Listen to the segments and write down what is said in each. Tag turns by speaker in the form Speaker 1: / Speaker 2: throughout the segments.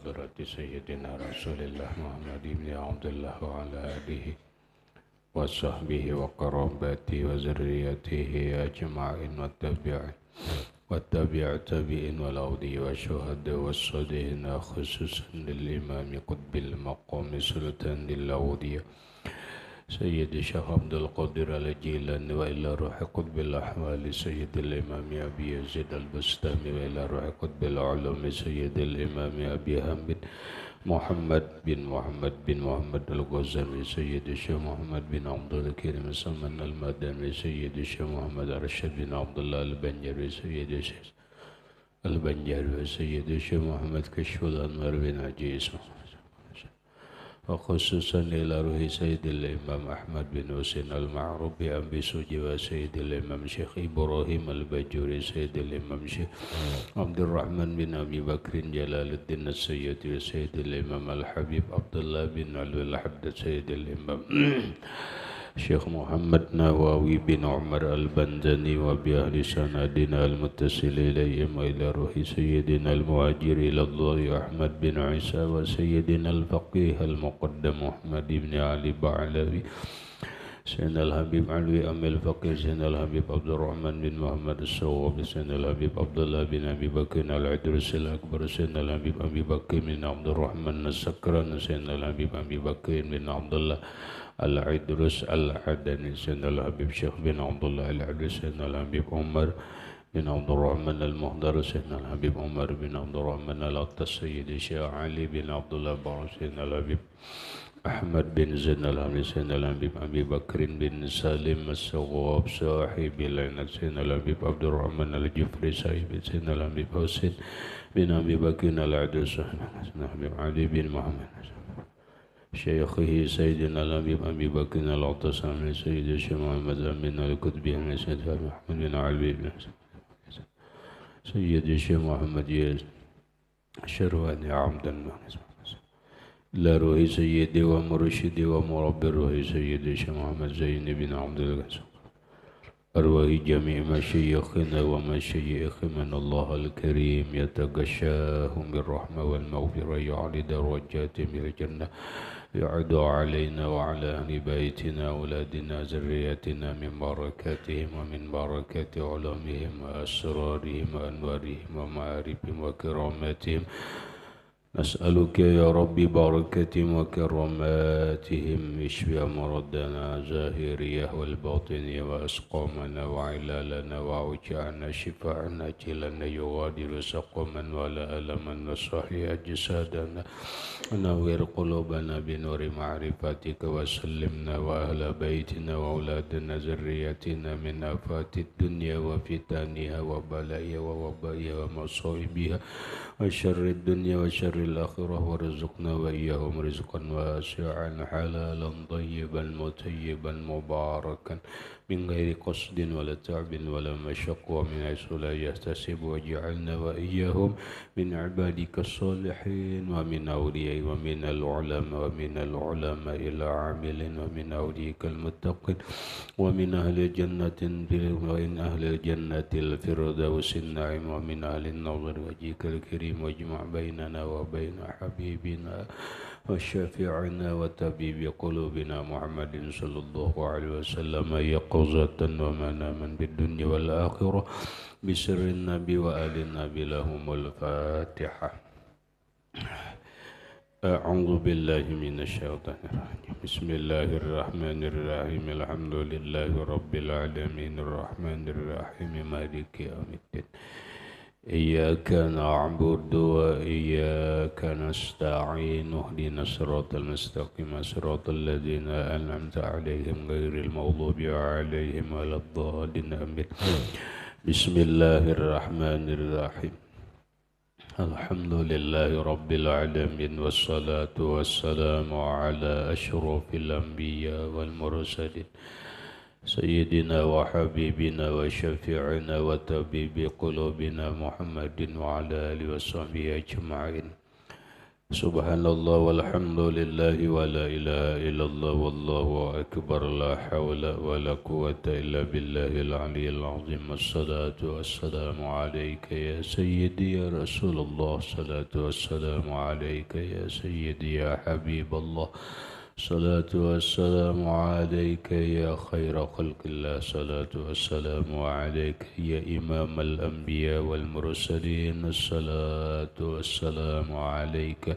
Speaker 1: حضرة سيدنا رسول الله محمد بن عبد الله وعلى آله وصحبه وقرابته وذريته أجمعين والتابع تابعين والأولياء والشهداء والصالحين خصوصا للإمام قطب المقام سلطان الأولياء سيد الشيخ عبد القادر الجيلاني وإلى روح قطب الأحوال سيد الإمام أبي يزيد البستامي وإلى روح قطب العلوم سيد الإمام أبي حامد محمد بن محمد الغزالي سيد الشيخ محمد بن عبد الكريم سلمان المدني سيد الشيخ محمد رشد بن عبد الله البنجري سيد الشيخ البنجري سيد الشيخ محمد كشف الأنوار بن عجيز وخصوصا إلى روح سيد الإمام أحمد بن حسين المعروف بأبي سوجي وسيد الإمام شيخ إبراهيم البجوري سيد الإمام شيخ عبد الرحمن بن أبي بكر جلال الدين السيد وسيد الإمام الحبيب عبد الله بن علوي الحدث سيد الإمام شيخ محمد نواوي بن عمر البنزني وبأهل سندنا المتصل إليهم وإلى روح سيدنا المهاجر إلى الله أحمد بن عيسى وسيدنا الفقيه المقدم محمد بن علي بعلوي سيدنا الحبيب علوي أم الفقيه سيدنا الحبيب عبد الرحمن بن محمد الصواب سيدنا الحبيب عبد الله بن أبي بكر العدرس الأكبر سيدنا الحبيب أبي بكر بن عبد الرحمن السكران سيدنا الحبيب أبي بكر بن عبد الله العدرس العدني سيدنا الحبيب شيخ بن عبد الله العدرس سيدنا الحبيب عمر بن عبد الرحمن المهدر سيدنا الحبيب عمر بن عبد الرحمن الأقطى سيد الشيخ علي بن عبد الله بن سيدنا الحبيب أحمد بن زين الحبيب سيدنا الحبيب أبي بكر بن سالم الصواب صاحب العنب سيدنا الحبيب عبد الرحمن الجفري صاحب سيدنا الحبيب حسين بن أبي بكر العدرس سيدنا الحبيب علي بن محمد شيخه سيدنا الحبيب أبي بكر العطساني سيد الشيخ محمد أمين الكتبي سيد محمد بن علي بن سيد الشيخ محمد شرواني عبد المهندس لا روحي سيدي ومرشدي ومربي روحي سيدي الشيخ محمد زين بن عبد الغزال أرواح جميع مشايخنا ومشايخ من الله الكريم يتغشاهم بالرحمة والمغفرة يعلي درجاتهم إلى الجنة يعد علينا وعلى أهل بيتنا أولادنا ذرياتنا من بركاتهم ومن بركات علومهم وأسرارهم وأنوارهم ومعارفهم وكراماتهم نسألك يا ربي بركاتهم وكراماتهم اشفي مرضنا ظاهرية والباطنية وأسقامنا وعلالنا وأوجاعنا شفاءنا جلنا يغادر سقما ولا ألما وصحي أجسادنا ونور قلوبنا بنور معرفتك وسلمنا وأهل بيتنا وأولادنا ذريتنا من آفات الدنيا وفتنها وبلائها ووبائها ومصائبها وشر الدنيا وشر الآخرة ورزقنا وإياهم رزقا واسعا حلالا طيبا مطيبا مباركا من غير قصد ولا تعب ولا مشق ومن حيث لا يحتسب واجعلنا وإياهم من عبادك الصالحين ومن أولياء ومن العلماء العامل ومن أولياء المتقين ومن أهل الجنة الفردوس النعيم ومن أهل النظر وجهك الكريم واجمع بيننا وبين حبيبنا وشافعنا وطبيب قلوبنا محمد صلى الله عليه وسلم يقظة ومناما بالدنيا والآخرة بسر النبي وآل النبي لهم الفاتحة. أعوذ بالله من الشيطان الرجيم بسم الله الرحمن الرحيم الحمد لله رب العالمين الرحمن الرحيم مالك يوم الدين إياك نعبد وإياك نستعين اهدنا الصراط المستقيم صراط الذين أنعمت عليهم غير المغضوب عليهم ولا الضالين آمين. بسم الله الرحمن الرحيم الحمد لله رب العالمين والصلاة والسلام على أشرف الأنبياء والمرسلين سيدنا وحبيبنا وشفيعنا وطبيب قلوبنا محمد وعلى آله وصحبه أجمعين. Subhanallah walhamdulillah wa la ilaha illallah wallahu akbar la hawla wa la quwwata illa billahil aliyyil azim. Assalatu wassalamu alayka ya sayyidi ya Rasulullah, salatu wassalamu alayka ya sayyidi ya Habiballah, salatu wassalamu alayka ya khaira khalqillah, salatu wassalamu alayka ya imam al-anbiya wal mursalin, salatu wassalamu alayka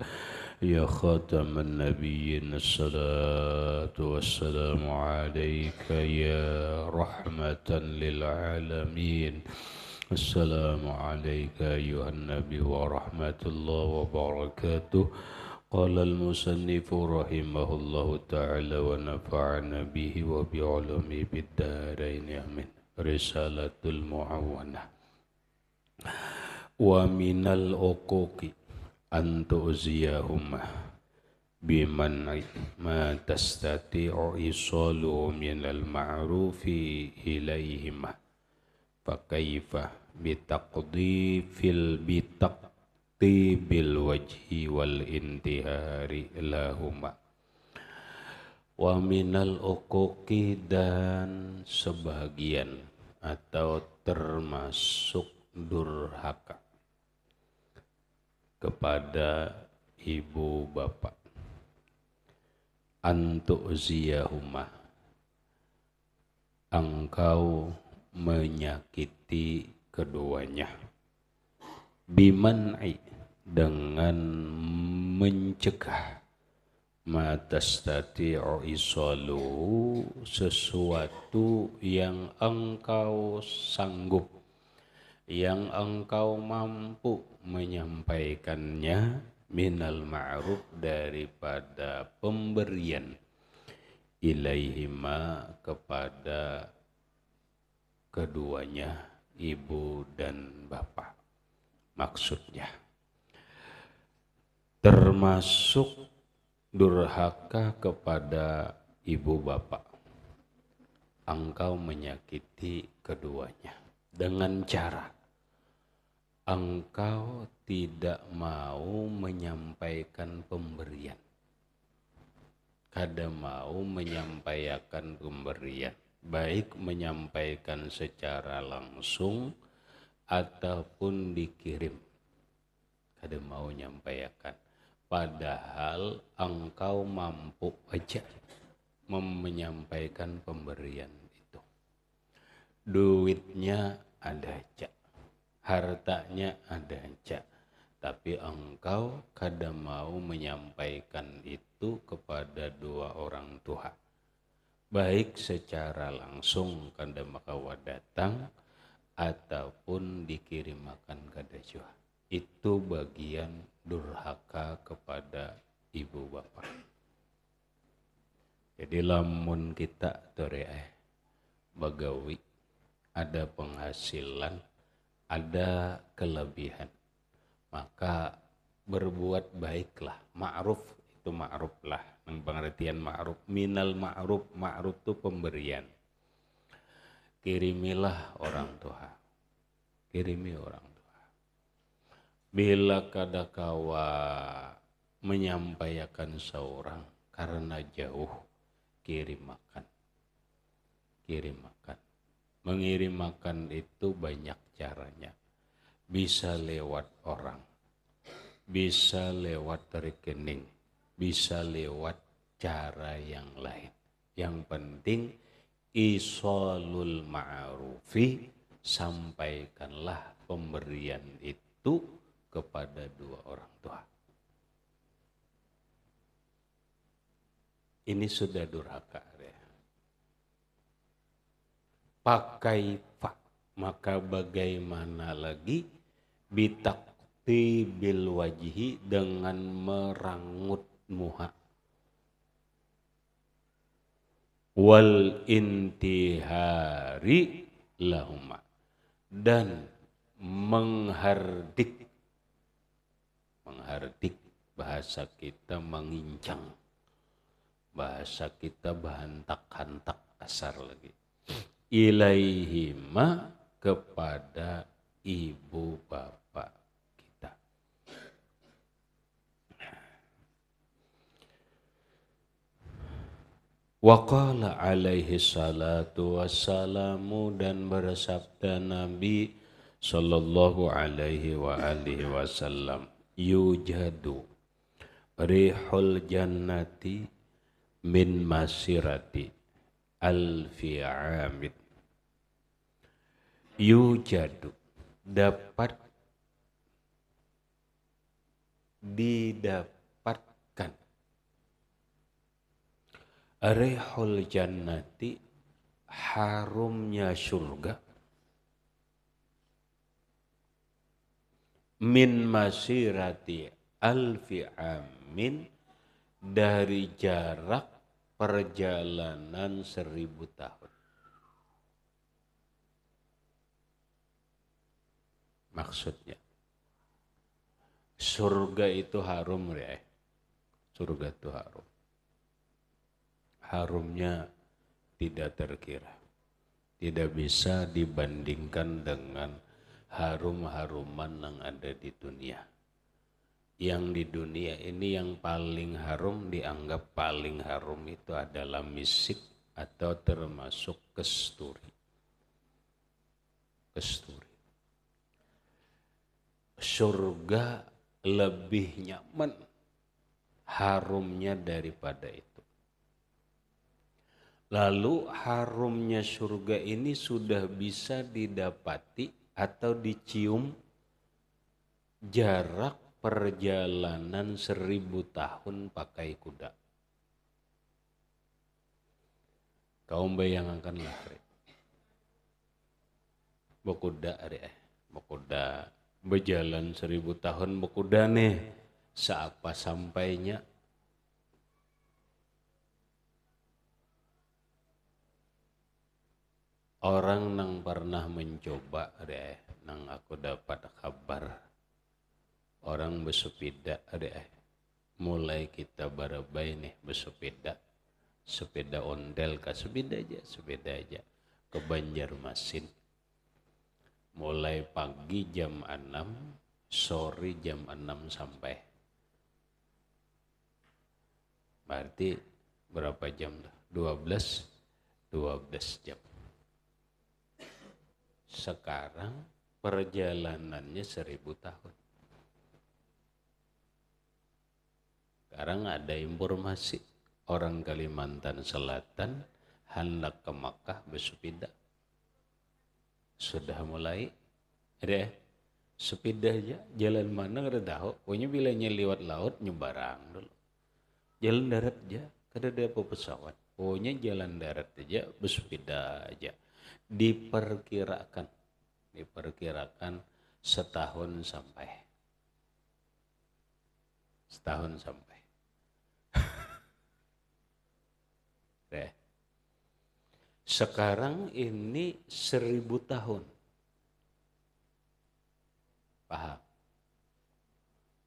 Speaker 1: ya khataman nabiyyin, salatu wassalamu alayka ya rahmatan lil alamin. Assalamu alayka ayuhan nabi wa rahmatullahi wa barakatuh. Qala al-musannifu rahimahullahu ta'ala wa nafa'ana bihi wa bi'ulumi bid-darain amin. Risalatul Mu'awwanah. Wa minal uquqi an tu'ziyahuma biman'i ma tastati'u isalu minal ma'rufi ilayhima fa kaifa bitaqdifil bil wajhi wal intihari lahuma. Wa minal uquqi, dan sebagian atau termasuk durhaka kepada ibu bapak, antu'ziyahuma, engkau menyakiti keduanya, biman'i, dengan mencegah, matastati'u isalu, sesuatu yang engkau sanggup, yang engkau mampu menyampaikannya, minal ma'ruf, daripada pemberian, ilaihima, kepada keduanya, ibu dan bapak. Maksudnya termasuk durhaka kepada ibu bapak, engkau menyakiti keduanya dengan cara engkau tidak mau menyampaikan pemberian, kada mau menyampaikan pemberian, baik menyampaikan secara langsung ataupun dikirim, kada mau menyampaikan, padahal engkau mampu aja menyampaikan pemberian itu. Duitnya ada aja, hartanya ada aja, tapi engkau kada mau menyampaikan itu kepada dua orang tua, baik secara langsung kada makawa datang ataupun dikirimakan kada jua. Itu bagian durhaka kepada ibu bapak. Jadi lamun kita bagawi, ada penghasilan, ada kelebihan, maka berbuat baiklah. Ma'ruf itu ma'ruf lah, pengertian ma'ruf, minal ma'ruf, ma'ruf itu pemberian. Kirimilah orang tua, kirimi orang tua. Bila kada kawa menyampaikan seorang karena jauh, kirim makan. Kirim makan. Mengirim makan itu banyak caranya. Bisa lewat orang, bisa lewat rekening, bisa lewat cara yang lain. Yang penting isolul ma'rufi, sampaikanlah pemberian itu kepada dua orang tua. Ini sudah durhaka ya. Pakai fa, maka bagaimana lagi bitakti bil wajhi, dengan merangut muha, wal intihari lahuma, dan menghardik, bahasa kita mengincang, bahasa kita bahantak-hantak kasar lagi, ilaihima, kepada ibu bapak kita. Wa qala alaihi salatu wassalamu, dan bersabda Nabi sallallahu alaihi wa alihi wasallam, yujadu rihul jannati min masirati alfi amid. Yujadu, dapat didapatkan, rihul jannati, harumnya surga, min masirati alfi amin, dari jarak perjalanan 1000 tahun. Maksudnya surga itu harum ya. Surga itu harum. Harumnya tidak terkira. Tidak bisa dibandingkan dengan harum-haruman yang ada di dunia. Yang di dunia ini yang paling harum, dianggap paling harum itu adalah misik atau termasuk kesturi. Kesturi. Surga lebih nyaman harumnya daripada itu. Lalu harumnya surga ini sudah bisa didapati atau dicium jarak perjalanan 1000 tahun pakai kuda. Kau bayangkanlah, bekuda bekuda berjalan 1000 tahun bekuda nih, seapa sampainya. Orang nang pernah mencoba nang aku dapat kabar, orang bersepeda mulai kita barabai nih bersepeda, sepeda ondel ke sepeda aja ke Banjarmasin. Mulai pagi jam 6, sore jam 6 sampai. Berarti berapa jam? 12 jam. Sekarang perjalanannya 1000 tahun. Sekarang ada informasi orang Kalimantan Selatan hendak ke Makkah bersepeda. Sudah mulai ada sepeda aja, jalan mana kada tahu. Pokoknya bilanya lewat laut nyebarang dulu. Jalan darat aja, kada ada apa pesawat. Pokoknya jalan darat aja, bersepeda aja. Diperkirakan setahun sampai. Sekarang ini 1000 tahun. Paham?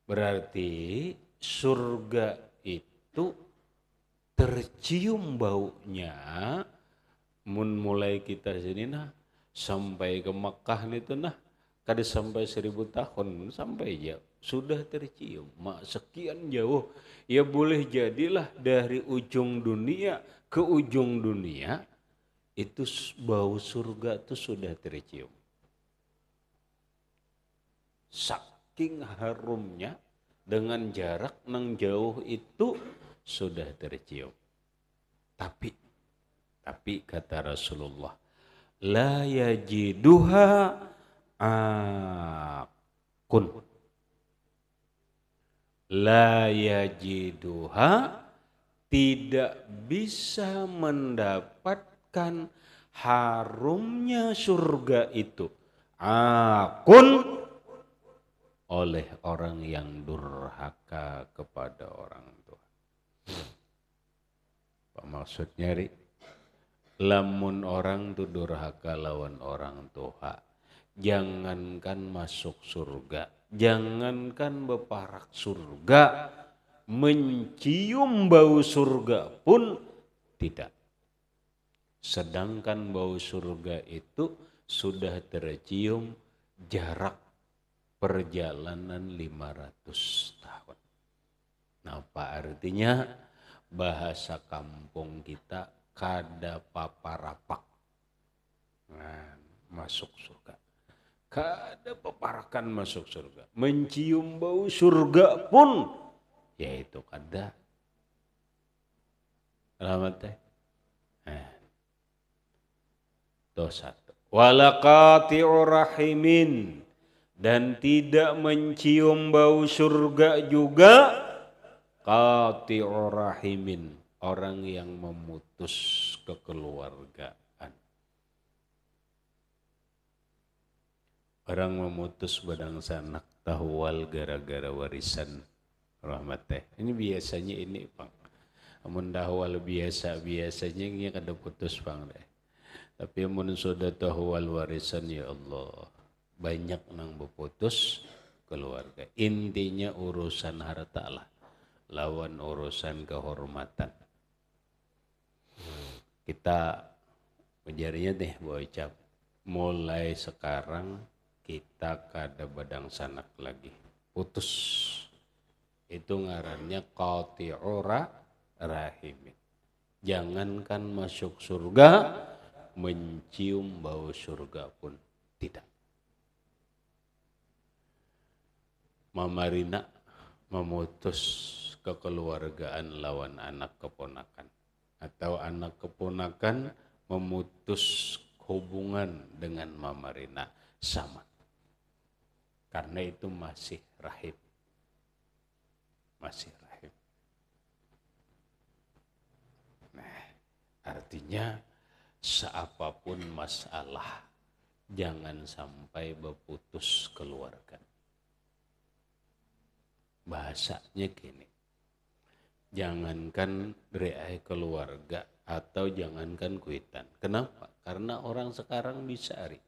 Speaker 1: Berarti surga itu tercium baunya mulai kita sini sampai ke Makkah itu kada sampai 1000 tahun, sampai jauh sudah tercium. Sekian jauh, ya boleh jadilah dari ujung dunia ke ujung dunia itu bau surga itu sudah tercium. Saking harumnya, dengan jarak nang jauh itu sudah tercium. Tapi kata Rasulullah, la yajiduha akun. La yajiduha, tidak bisa mendapatkan harumnya surga itu akun, oleh orang yang durhaka kepada orang tua. Apa maksudnya, Ri? Lamun orang tu durhaka lawan orang tua, jangankan masuk surga, jangankan beparak surga, mencium bau surga pun tidak. Sedangkan bau surga itu sudah tercium jarak perjalanan 500 tahun. Nah, apa artinya? bahasa kampung kita kada paparapak. Nah, masuk surga. Kada paparakan masuk surga. Mencium bau surga pun yaitu kada. Rahmat teh. Dosa. Walaqati'ur rahimin, dan tidak mencium bau surga juga qati'ur rahimin, orang yang memutus kekeluargaan. Orang memutus badang sanak tahwal gara-gara warisan. Rahmat teh. Ini biasanya ini Bang. Amun dahwal biasanya ini kada putus Bang deh. Tapi amun sudah tahwal warisan ya Allah, banyak nang berputus keluarga. Intinya urusan harta lah, lawan urusan kehormatan. Kita menjadinya deh bocap, mulai sekarang kita kada badang sanak lagi, putus. Itu ngarannya qati'ur rahimin. Jangankan masuk surga, mencium bau surga pun tidak. Mamarina memutus kekeluargaan lawan anak keponakan, atau anak keponakan memutus hubungan dengan mamarina, sama. Karena itu masih rahim. Masih rahim. Nah, artinya seapapun masalah, jangan sampai berputus keluarga. Bahasanya gini, jangankan berai keluarga atau jangankan kuitan. Kenapa? Karena orang sekarang dicari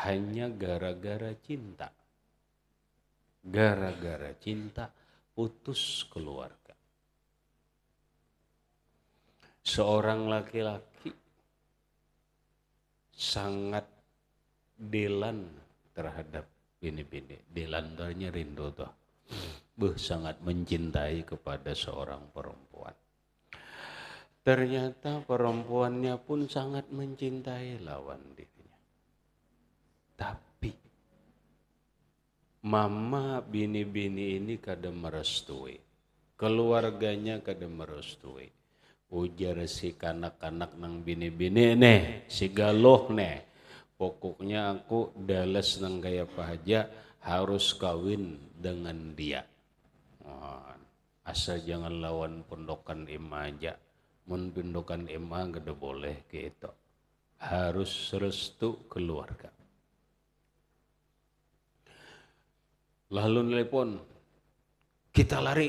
Speaker 1: hanya gara-gara cinta. Gara-gara cinta putus keluarga. Seorang laki-laki sangat delan terhadap bini-bini. Delan tuanya rindu tuh. Sangat mencintai kepada seorang perempuan. Ternyata perempuannya pun sangat mencintai lawan dirinya. Tapi mama bini-bini ini kada merestui. Keluarganya kada merestui. Ujar si kanak-kanak nang bini-bini nih, si galuh nih. Pokoknya aku dales nang gaya apa aja harus kawin dengan dia. Asal jangan lawan pondokan ima aja. Mun pondokan ima gak boleh gitu. Harus restu keluarga. Lalu telepon, kita lari.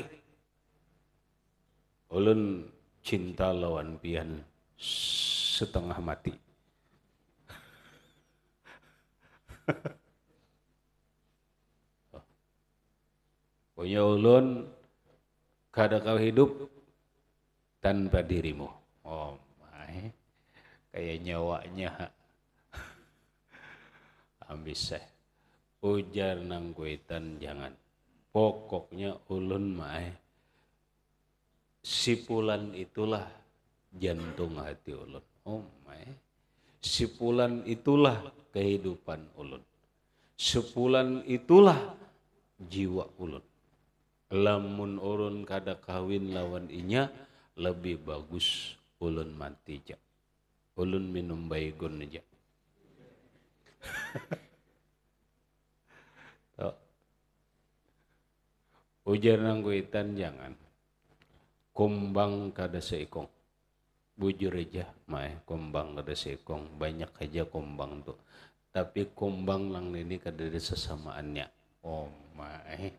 Speaker 1: Ulun cinta lawan pian setengah mati. Punya ulun kada kau hidup tanpa dirimu. Oh my, kayak nyawanya ambis saya. Ujar nang kuitan jangan. Pokoknya ulun mah sipulan itulah jantung hati ulun. Oh my, sipulan itulah kehidupan ulun. Sipulan itulah jiwa ulun. Lamun ulun kada kawin lawan inya, lebih bagus ulun mati aja. Ulun minum baygon aja. Ujar nang kuitan jangan. Kumbang kada seikong. Bujur aja, mae kumbang kada seikong. Banyak aja kumbang tuh. Tapi kumbang lang ini kada ada sesamaannya. Oh mae.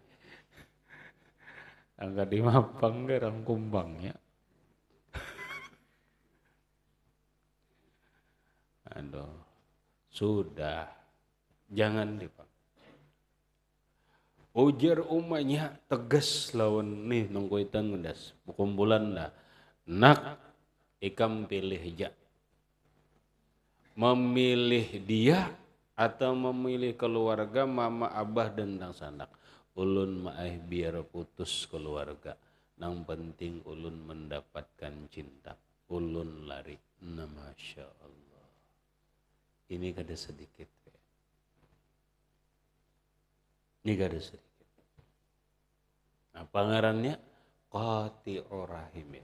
Speaker 1: Angka dimapang garang kumbangnya. Aduh, sudah. Jangan dipang. Ujar umanya tegas lawan nih nongkoitan ngedas. Bukumpulan lah. Nak ikam pilih aja. Memilih dia atau memilih keluarga mama abah dan tang sanak. Ulun maeh biar putus keluarga. Nang penting ulun mendapatkan cinta. Ulun lari. Nah, Masya Allah. Ini kada sedikit. Ini kada sedikit. Nah, pangarannya qati'ur rahimin.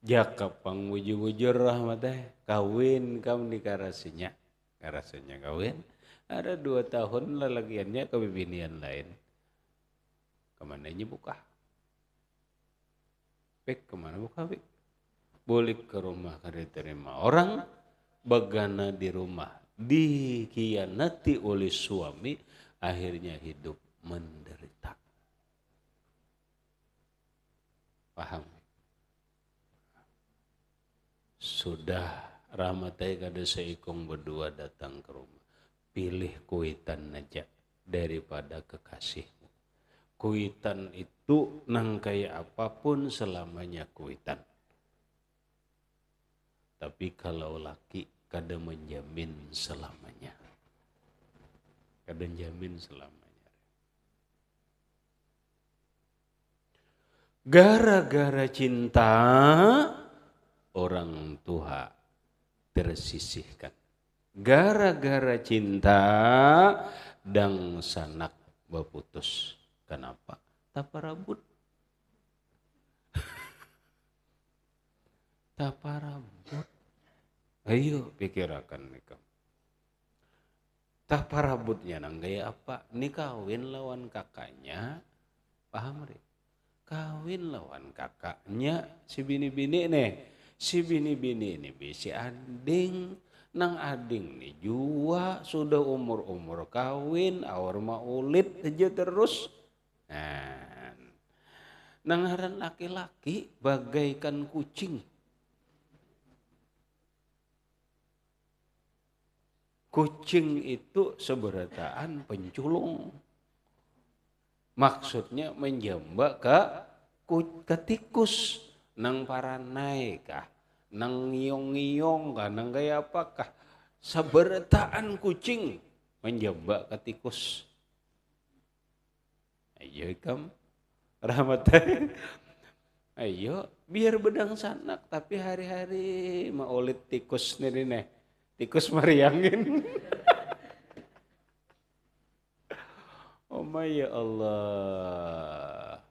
Speaker 1: Jaka pang wujur-wujur rahmatnya kawin kam di karasinya. Karasinya kawin. Ada 2 tahun lalagiannya ke bibinian lain. Kemana buka? Pek kemana buka pek? Boleh ke rumah kada terima orang. Bagana di rumah. Dikhianati oleh suami. Akhirnya hidup menderita. Paham? Sudah rahmatai kada seikong berdua datang ke rumah. Pilih kuitan aja daripada kekasihmu. Kuitan itu nang kayak apapun selamanya kuitan. Tapi kalau laki kada menjamin selamanya. Kada menjamin selamanya. Gara-gara cinta orang tua tersisihkan. Gara-gara cinta dang sanak berputus. Kenapa? Taparabut. Taparabut. Ayo pikirakan nih kamu. Taparabutnya nang gaya apa? Nih kawin lawan kakaknya. Paham ri? Kawin lawan kakaknya si bini-bini nih. Si bini-bini ini si ading. Nang ading nih jua sudah umur-umur kawin. Awar maulid aja terus. Nah, nang ngaran laki-laki bagaikan kucing. Kucing itu seberataan penculung. Maksudnya menjamba ke tikus. Nang paranai kah? Nang ngiyong-ngiyong kah? Nang gaya apakah? Seberataan kucing menjamba ke tikus. Ayo ikam. Rahmatai. Ayo biar bedang sanak. Tapi hari-hari maulid tikus nih. Tikus mariangin. Oh ya Allah.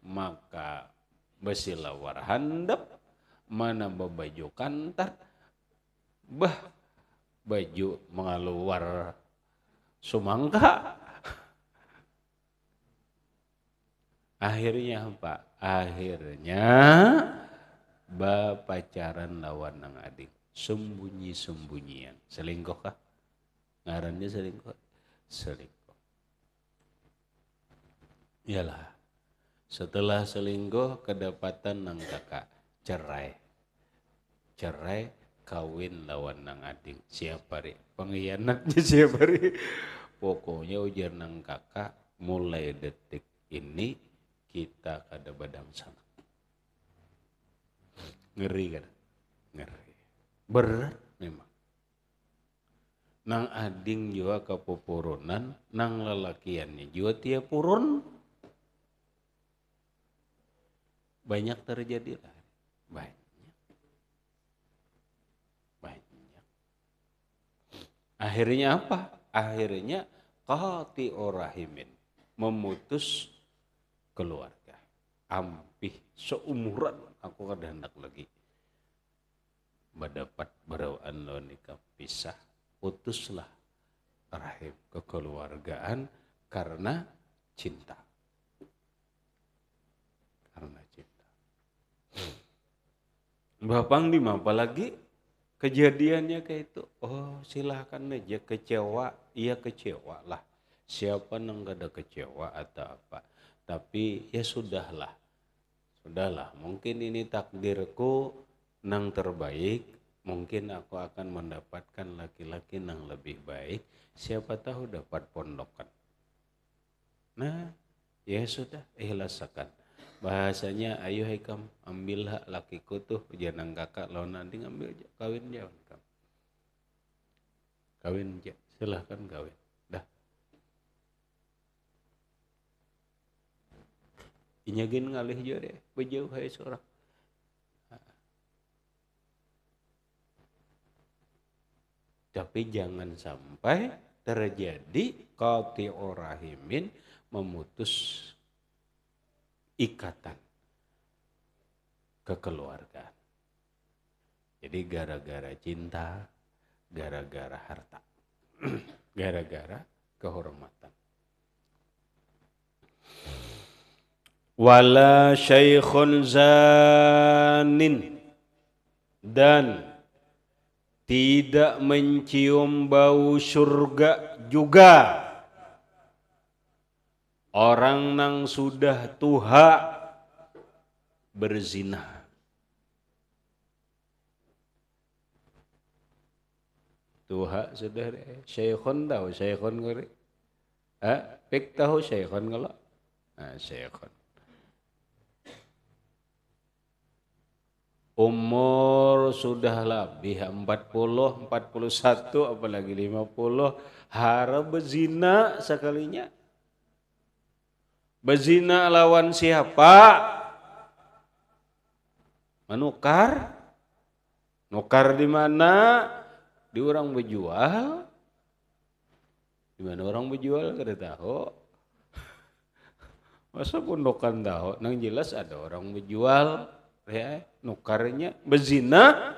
Speaker 1: Maka besilawar handap. Mana baju kantar. Baju mengaluar sumangka. Akhirnya apa? Akhirnya pacaran lawan nang adik. Sembunyi-sembunyian. Selingkuh kah? Ngarannya selingkuh. Selingkuh. Iyalah. Setelah selingkuh kedapatan nang kakak. Cerai. Kawin lawan nang adik. Siapa ri? Pengkhianatnya siapa ri? Pokoknya ujar nang kakak. Mulai detik ini kita kada badang sana. Ngeri kan? Ngeri. Berat memang. Nang ading juga kepupurunan, nang lelakiannya juga tiap purun. Banyak terjadi lah. Banyak. Akhirnya apa? Akhirnya qati'ur rahimin. Memutus keluarga. Ampih seumuran aku kada hendak lagi mendapat berawaan lawan nikah pisah. Putuslah rahim kekeluargaan karena cinta. Karena cinta. Bapang di apa lagi kejadiannya kayak itu? Oh silahkan aja kecewa, iya kecewa lah. Siapa nang gak ada kecewa atau apa? Tapi ya sudahlah, mungkin ini takdirku nang terbaik, mungkin aku akan mendapatkan laki-laki nang lebih baik, siapa tahu dapat pondokan. Nah, ya sudah, ikhlaskan. Bahasanya, ayo hekam, ambil hak lakiku tuh, jangan kakak lawan nanti ngambil kawin jawan kamu. Kawin silahkan kawin. Dah. Inyagin ngalih je deh, bejauh hai seorang. Tapi jangan sampai terjadi qati'ur rahimin, memutus ikatan kekeluargaan. Jadi gara-gara cinta, gara-gara harta, gara-gara kehormatan. Wala syaikhun zanin, dan tidak mencium bau surga juga orang nang sudah tuha berzina. Tuha sudah syaikhun tahu syaikhun ngeri. Pik tahu syaikhun kalau? Syaikhun. Umur sudah lebih 40, 41, apalagi 50, harap berzina sekalinya. Berzina lawan siapa? Menukar. Nukar di mana? Di orang berjual. Di mana orang berjual kada tahu. Masa pundokan tahu? Nang jelas ada orang berjual. Ya, nukarnya berzina,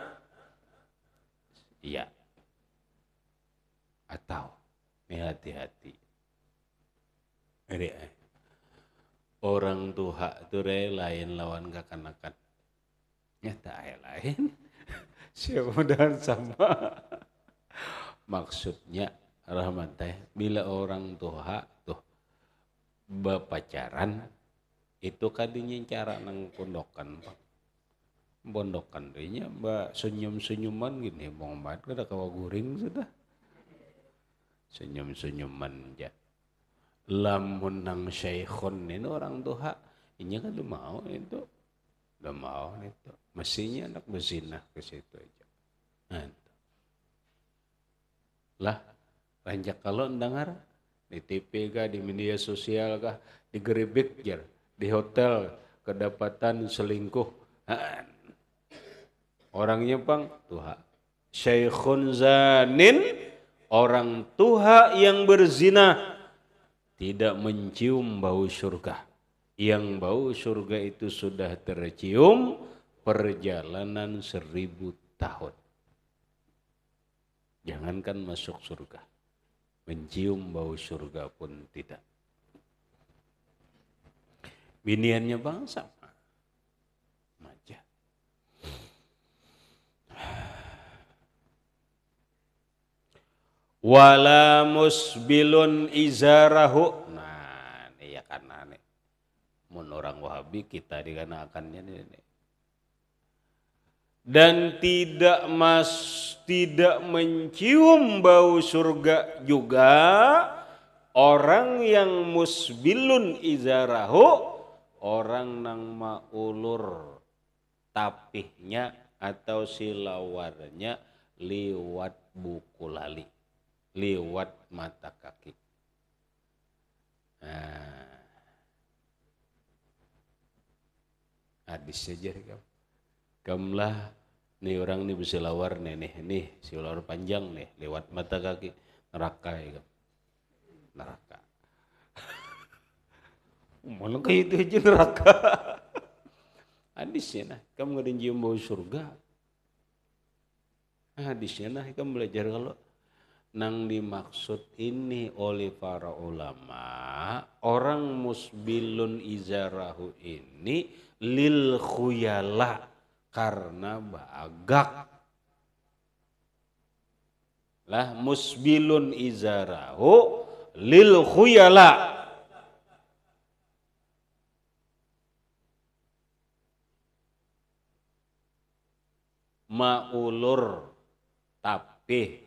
Speaker 1: iya, atau ini hati-hati, orang tua itu lain lawan kekanakan, nyata lain, siapa dan sama, maksudnya rahmatnya bila orang tua tuh berpacaran itu kadinya cara nang pondokan pak. Bondokan dehnya mbak senyum-senyuman gini Muhammad kada kawa guring sudah senyum-senyuman aja lamun nang syaikhun ini orang tua ini kan udah mau itu mestinya anak berzina ke situ aja lah ranjak kalau dengar di TV kah di media sosial kah digeribik jar di hotel kedapatan selingkuh orangnya bang tuha. Syaikhun zanin, orang tuha yang berzina tidak mencium bau surga. Yang bau surga itu sudah tercium perjalanan 1000 tahun. Jangankan masuk surga, mencium bau surga pun tidak. Biniannya bangsa. Wala musbilun izarahu. Nah, ini ya karena nih. Mun orang Wahabi kita dikenakannya nih. Dan tidak mencium bau surga juga orang yang musbilun izarahu, orang nang maulur tapihnya atau silawarnya liwat buku lali. Liwat mata kaki. Hadis saja kamlah nih orang nih bisa lawar nih si lawar panjang nih lewat mata kaki neraka ya neraka. Mana kayak itu aja neraka. Hadisnya nah kamu nggak cium bau surga. Hadisnya nah kamu belajar kalau nang dimaksud ini oleh para ulama, orang musbilun izarahu ini lil khuyala, karena bagak. Lah musbilun izarahu lil khuyala. Maulur tapih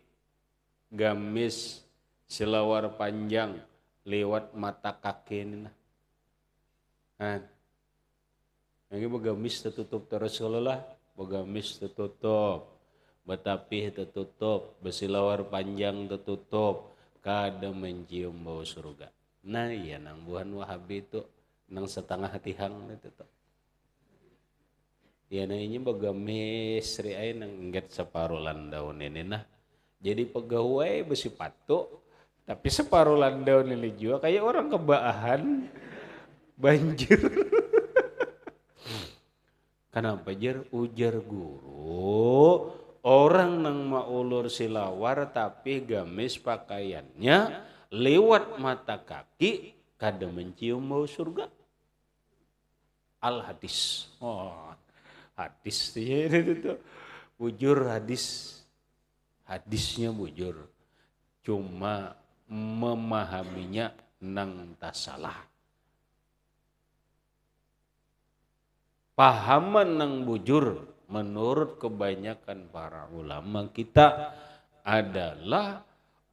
Speaker 1: gamis selawar panjang lewat mata kaki ini nah. Ini begamis tertutup terus kalau lah, begamis tertutup, betapih tertutup, bersilawar panjang tertutup, kada mencium bau surga. Nah iya nang buhan Wahabi itu nang setengah tihang itu tuh. Ya nanya bagamis Sri ay nang ingat separuh landaun ini nah. Jadi pegawai besi patok tapi separuh landaun ini juga kayak orang kebaahan banjir. Kenapa jar ujar guru orang nang maulur silawar tapi gamis pakaiannya lewat mata kaki kada mencium bau surga. Al hadis. Oh, hadis itu bujur hadis. Hadisnya bujur. Cuma memahaminya nang tak salah. Pahaman nang bujur menurut kebanyakan para ulama kita adalah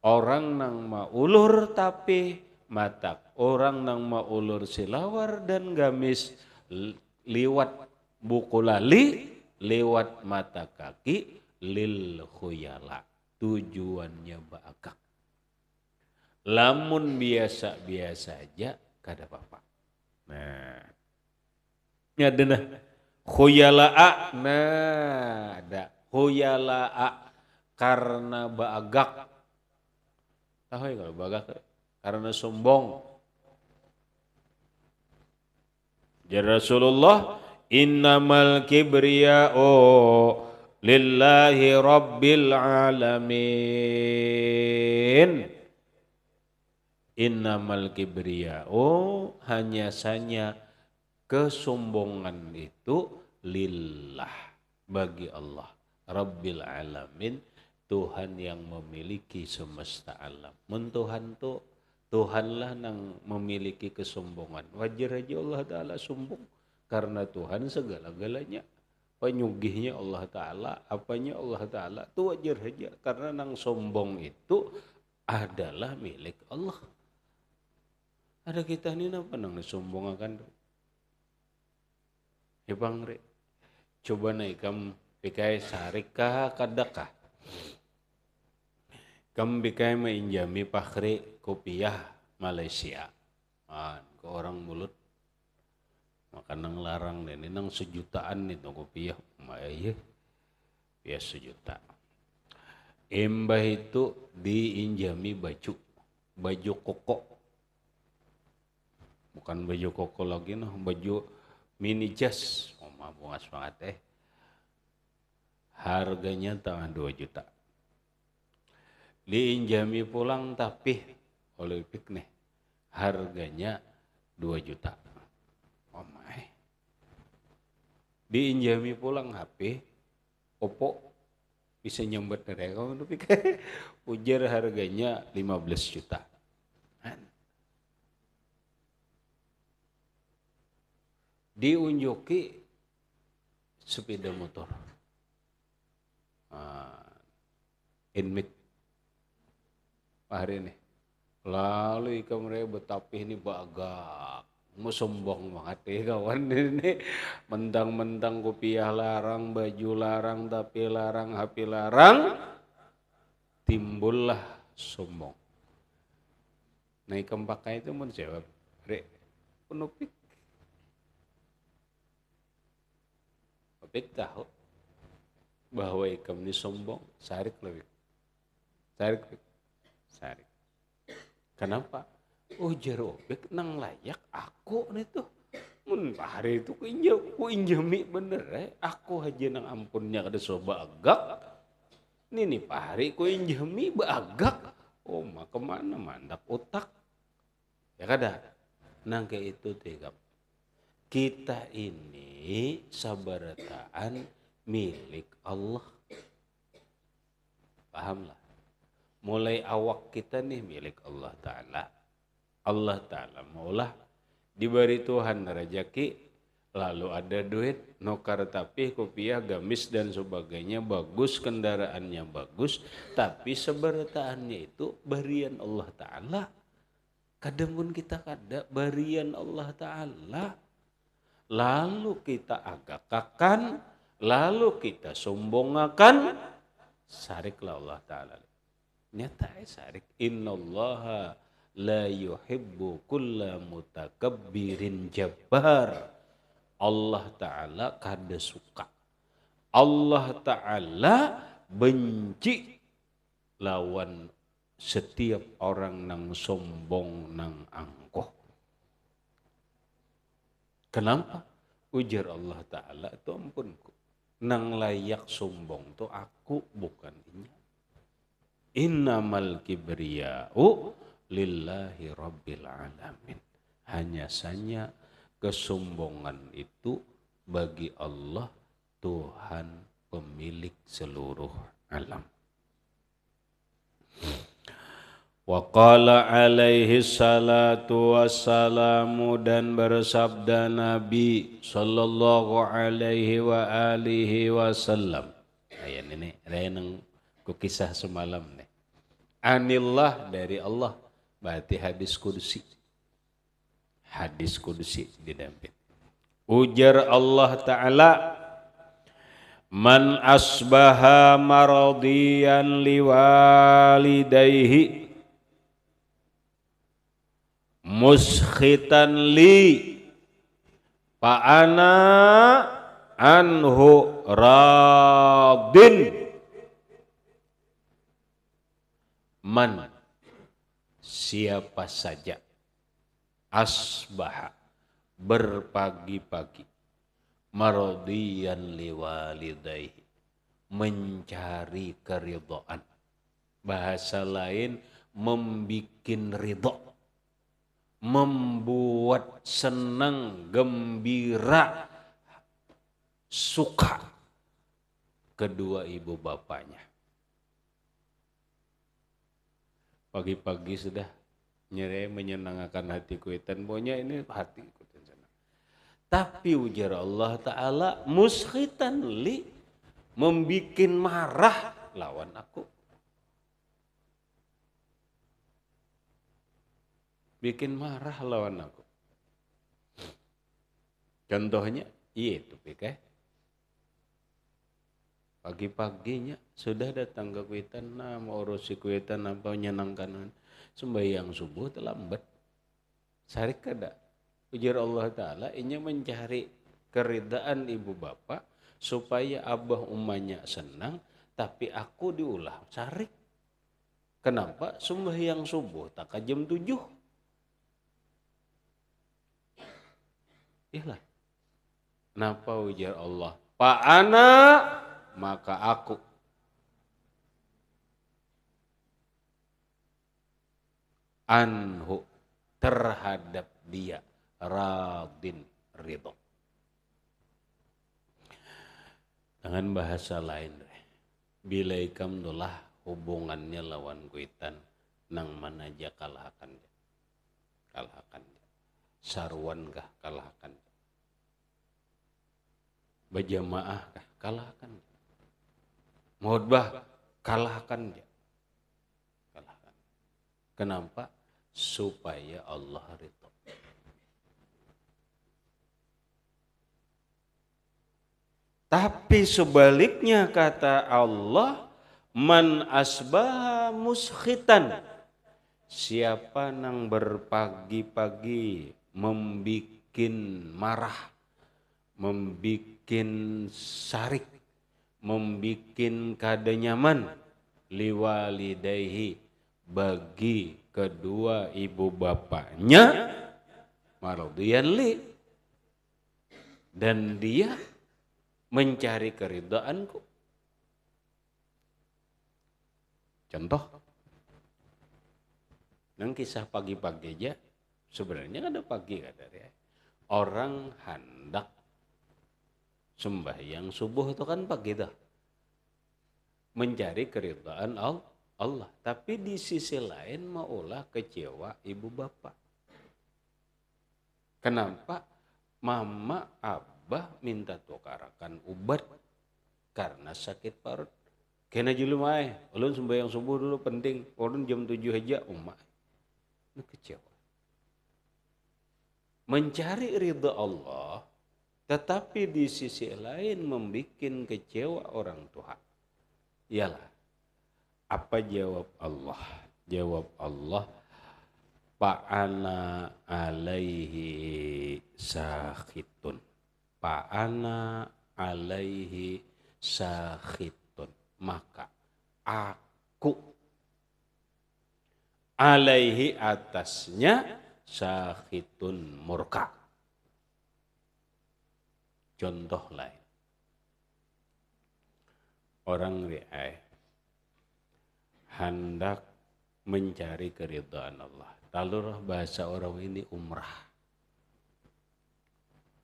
Speaker 1: orang nang maulur tapi mata orang nang maulur silawar dan gamis liwat buku lali lewat mata kaki lil khuyala tujuannya baagak. Lamun biasa-biasa aja kada apa-apa. Nah, nyadena khuyala'a nah ada khuyala'a karena baagak. Tahu ya kalau baagak karena sombong. Jadi Rasulullah innamal kibriya'u lillahi rabbil alamin. Innamal kibriya'u hanya saja kesombongan itu lillah bagi Allah rabbil alamin Tuhan yang memiliki semesta alam. Tuhan tuh Tuhanlah yang memiliki kesombongan. Wajar aja Allah Ta'ala sombong karena Tuhan segala-galanya. Penyugihnya Allah Ta'ala, apanya Allah Ta'ala itu wajar aja karena nang sombong itu adalah milik Allah. Ada kita ini apa nang sombong akan ya bang re, coba naik kam bikai sarikah kadakah, kam bikai mainjami pakhri kopiah Malaysia, ke orang mulut, makan nang larang dan ini nang sejutaan itu kopiah, ya sejuta. Embah itu diinjami baju koko, bukan baju koko lagi nah, baju mini jas, bungas banget harganya tangan 2 juta. Diinjami pulang tapi oleh piknik harganya 2 juta. Oh my. Diinjami pulang HP Oppo bisa nyambet dari kamu pikir ujar harganya 15 juta. Diunjuki sepeda motor Inmit hari ini lalu ikan mereka betapih ini bagak mau sombong banget kawan ini mentang-mentang kopiah larang baju larang tapi larang HP larang timbullah sombong. Nah ikan pakai itu mau jawab rek penupik tahu bahwa ikam ini sombong, sarik lebih. Sarik. Kenapa? Ujar obek nang layak aku nih tuh. Mun hari itu ku injami bener aku aja nang ampunnya kada soba agak. Nih Pak Hari ku injami baagak. Oh mah kemana mandak otak. Ya kada. Nang kayak itu tegap. Kita ini sabarataan milik Allah. Pahamlah. Mulai awak kita nih milik Allah Ta'ala. Allah Ta'ala maulah diberi Tuhan rezeki, lalu ada duit, nukar tapi kopiah, gamis dan sebagainya bagus, kendaraannya bagus, tapi sebarataannya itu barian Allah Ta'ala. Kadang pun kita kada barian Allah Ta'ala. Lalu kita agakakan, lalu kita sombongakan, sariklah Allah Ta'ala. Nyata sarik. Innallaha la yuhibbu kulla mutakabbirin jabbar. Allah Ta'ala kada suka. Allah Ta'ala benci lawan setiap orang nang sombong nang angkuh. Kenapa? Ujar Allah Ta'ala itu ampunku. Nang layak sombong itu aku bukan inya. Innamal kibriya'u lillahi rabbil alamin. Hanya saja kesombongan itu bagi Allah Tuhan pemilik seluruh alam. Wa qala alaihi salatu wassalamu, dan bersabda Nabi sallallahu alaihi wa alihi wasallam. Ayat ini yang kukisah semalam nih. Anillah, dari Allah, berarti hadis kudusi. Hadis kudusi didamping. Ujar Allah Ta'ala, man asbaha maradiyan liwalidayhi muskhitan li fa'ana anhu radin. Man, siapa saja, asbaha, berpagi-pagi, maradiyan liwalidayhi, mencari keridhaan. Bahasa lain, membikin ridho, membuat senang, gembira, suka kedua ibu bapaknya. Pagi-pagi sudah nyeri menyenangkan hatiku, dan pokoknya ini hatiku senang. Tapi ujar Allah Ta'ala, muskhitan li, membikin marah lawan aku. Bikin marah lawan aku. Contohnya, iya itu PK. Pagi-paginya sudah datang ke kuitan, mau urusi kuitan apa menyenangkan. Sembahyang subuh terlambat. Sarik kada. Ujar Allah Ta'ala, ini mencari keridaan ibu bapak supaya abah umanya senang, tapi aku diulah sarik. Kenapa? Sembahyang subuh tak jam 7. Iyalah. Kenapa ujar Allah? Pak anak, maka aku anhu, terhadap dia, radin, ridho. Dengan bahasa lain, bila ikam dolah hubungannya lawan kuitan, nang mana aja kalahkan dia. Kalahkan dia. Sarwan kah kalahkan dia. Berjamaah kah kalahkan dia. Khotbah kalahkan dia. Kalahkan. Kenapa? Supaya Allah ridho. Tapi sebaliknya kata Allah, man asbaha muskhitan, siapa nang berpagi-pagi membikin marah, membikin sarik, membikin kada nyaman, liwalidayhi, bagi kedua ibu bapaknya, maradiyan li, dan dia mencari keridhaanku. Contoh, nang kisah pagi-pagi aja, sebenarnya ada pagi kada ya. Orang hendak sembahyang subuh itu kan pagi dah, mencari keridhaan Allah. Tapi di sisi lain maulah kecewa ibu bapak. Kenapa? Mama abah minta tukarakan ubat karena sakit parut. Kena julum ay, ulun sembahyang subuh dulu penting, ulun jam 7 aja umat. Ini kecewa. Mencari ridha Allah, tetapi di sisi lain membikin kecewa orang tua. Iyalah, apa jawab Allah? Jawab Allah, Fa'ana alaihi sakhitun. Fa'ana alaihi sakhitun. Maka aku alaihi atasnya sakhitun murka. Contoh lain. Orang riai hendak mencari keridhaan Allah. Talurah bahasa orang ini umrah.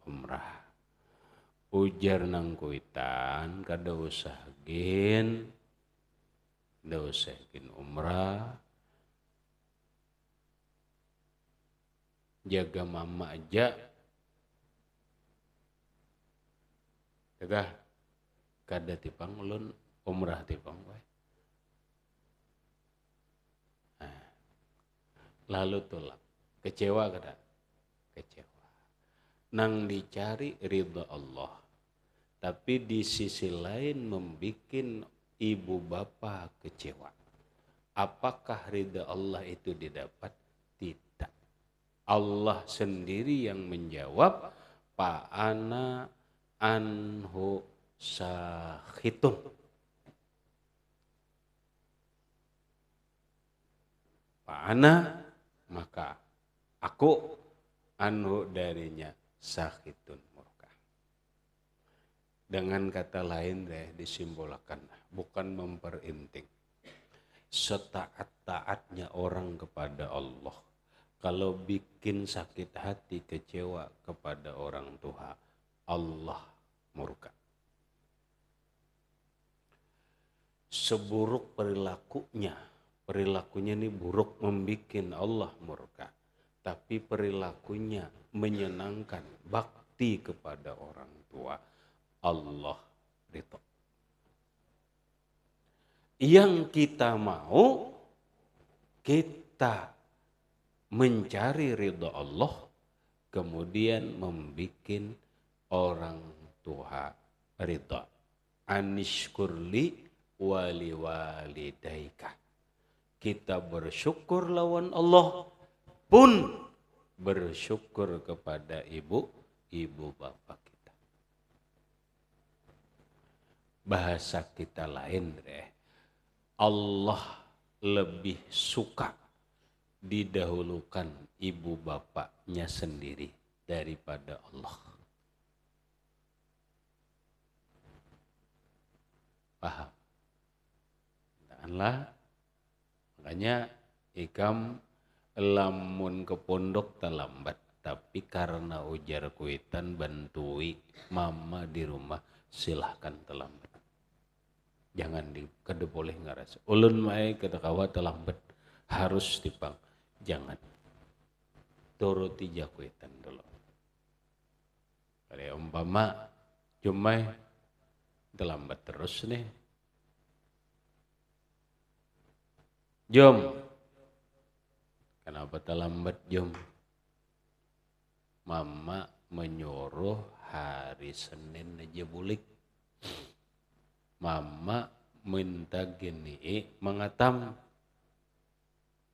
Speaker 1: Umrah. Ujar nang kuitan kada usah gin umrah. Jaga mama aja. Jaga kada tipang ulun umrah tipang wae. Lalu tolak. Kecewa kada? Kecewa. Nang dicari ridha Allah. Tapi di sisi lain membikin ibu bapa kecewa. Apakah ridha Allah itu didapat? Tidak. Allah sendiri yang menjawab, Fa'ana anhu sakhitun. Fa'ana, maka aku anhu darinya sakhitun murka. Dengan kata lain disimbolkan, bukan memperinting. Setaat-taatnya orang kepada Allah, kalau bikin sakit hati kecewa kepada orang tua, Allah murka. Seburuk perilakunya ini buruk membikin Allah murka. Tapi perilakunya menyenangkan, bakti kepada orang tua, Allah ridho. Yang kita mau, kita mencari ridho Allah, kemudian membikin orang tua ridho. Anishkurli wali walidaika. Kita bersyukur lawan Allah, pun bersyukur kepada ibu bapak kita. Bahasa kita lain Allah lebih suka didahulukan ibu bapaknya sendiri daripada Allah. Paham? Janganlah. Makanya ikam lamun ke pondok terlambat, tapi karena ujar kuitan bantui mama di rumah, silahkan terlambat. Jangan kada boleh ngaras. Ulun mae kada kawa terlambat harus dipang. Jangan. Turuti jakuitan dulu. Kalau umpama cuma terlambat terus nih. Jom. Kenapa terlambat jom? Mama menyuruh hari Senin aja bulik. Mama minta gini mengatam.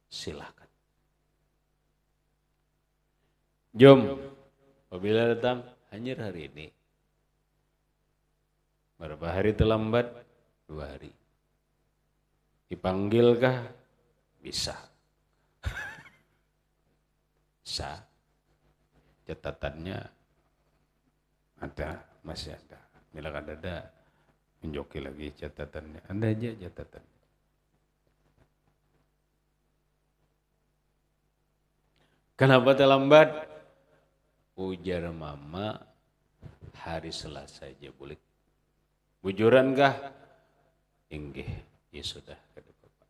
Speaker 1: Silakan. Jom. Apabila datang hanya hari ini. Berapa hari terlambat? 2 hari. Dipanggilkah? Bisa. Bisa. Catatannya ada, masih ada. Bila ada, menjoki lagi catatannya. Ada aja catatan. Kenapa terlambat? Ujar mama hari Selasa aja bulik. Bujuran kah? Inggih, ya sudah kata bapak.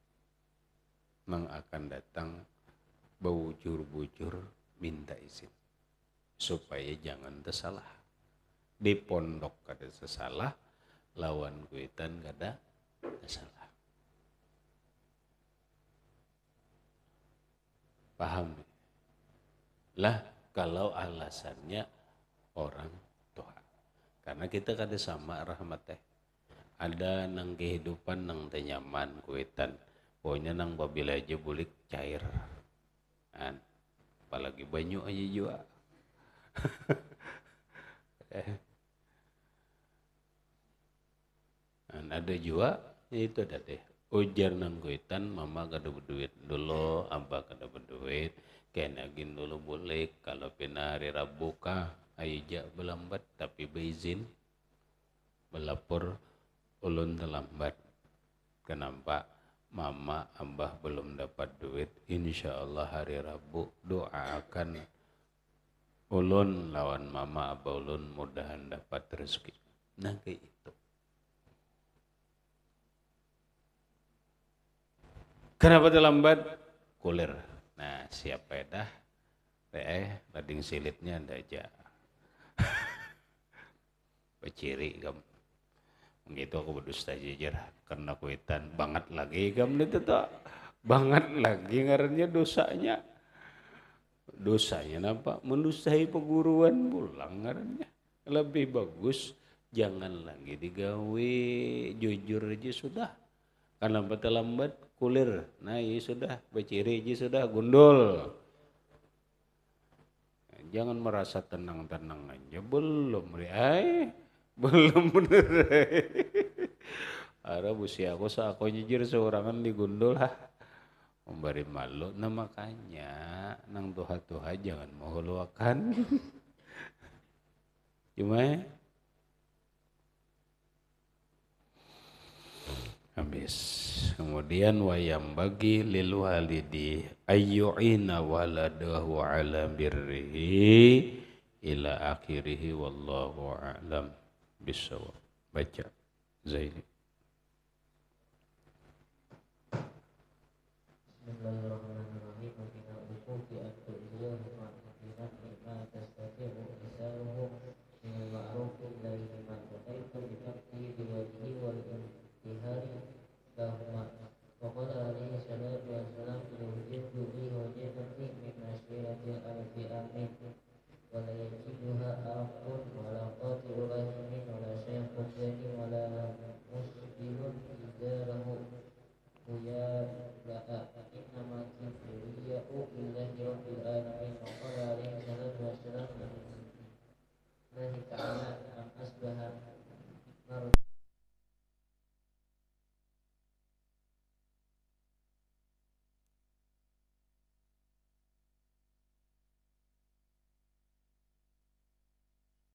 Speaker 1: Nang akan datang bujur-bujur minta izin supaya jangan tersalah. Di pondok kada tersalah, lawan kuitan kada tersalah. Paham? Lah kalau alasannya orang tua. Karena kita kada sama rahmat Ada nang kehidupan nang tenyaman kuitan. Pokoknya nang babila aja bulik cair. An, apalagi banyak aja juga. An, ada juga itu ada deh. Ujar nan kuitan mama kada berduit dulu, abah kada berduit. Kena gin dulu boleh kalau pina hari Rabu kah ayo jak belambat tapi beizin melapor ulun terlambat. Kenapa? Mama abah belum dapat duit. Insya Allah hari Rabu doakan ulun lawan mama abah ulun mudahan dapat rezeki. Nah kayak itu. Kenapa terlambat? Kulir. Nah siapa dah? Lading silitnya ada aja. Peciri kamu. Begitu aku berdusta jujur karena kuitan banget lagi kamu itu tuh. Banget lagi ngarannya dosanya. Dosanya apa? Mendustai perguruan pulang ngarannya. Lebih bagus jangan lagi digawe, jujur aja sudah. Karena lambat kulir. Nah iya sudah, beciri aja sudah, gundul. Jangan merasa tenang-tenang aja. Belum, belum bener. Ada busi aku aku jujur seorangan digundul lah. Memberi malu. Nah makanya nang tuha-tuha jangan menghuluakan. Cuma habis. Kemudian wayam bagi lil walidi ayyu'ina waladahu ala birrihi ila akhirih wallahu a'lam bisawab. Baca Zaini.
Speaker 2: Bismillahirrahmanirrahim. Wa uquqi at-tu'ziyah wa al-mu'minat ma tastati'u isaluhu min al-ma'ruf ilayhi ma taqaitu bi nafsihi bi wajhi wal intihari lahuma. Wa qala alaihi salatu wa salam yuhibbu bi wajhati min ashiratil alfi amin wa la yajiduha aqun wa la qati'u rahimin wa la shaykhun zani wa la musbilun izarahu Buya la'a innama kibriya'u billahi rabbil alamin wa qala alaihi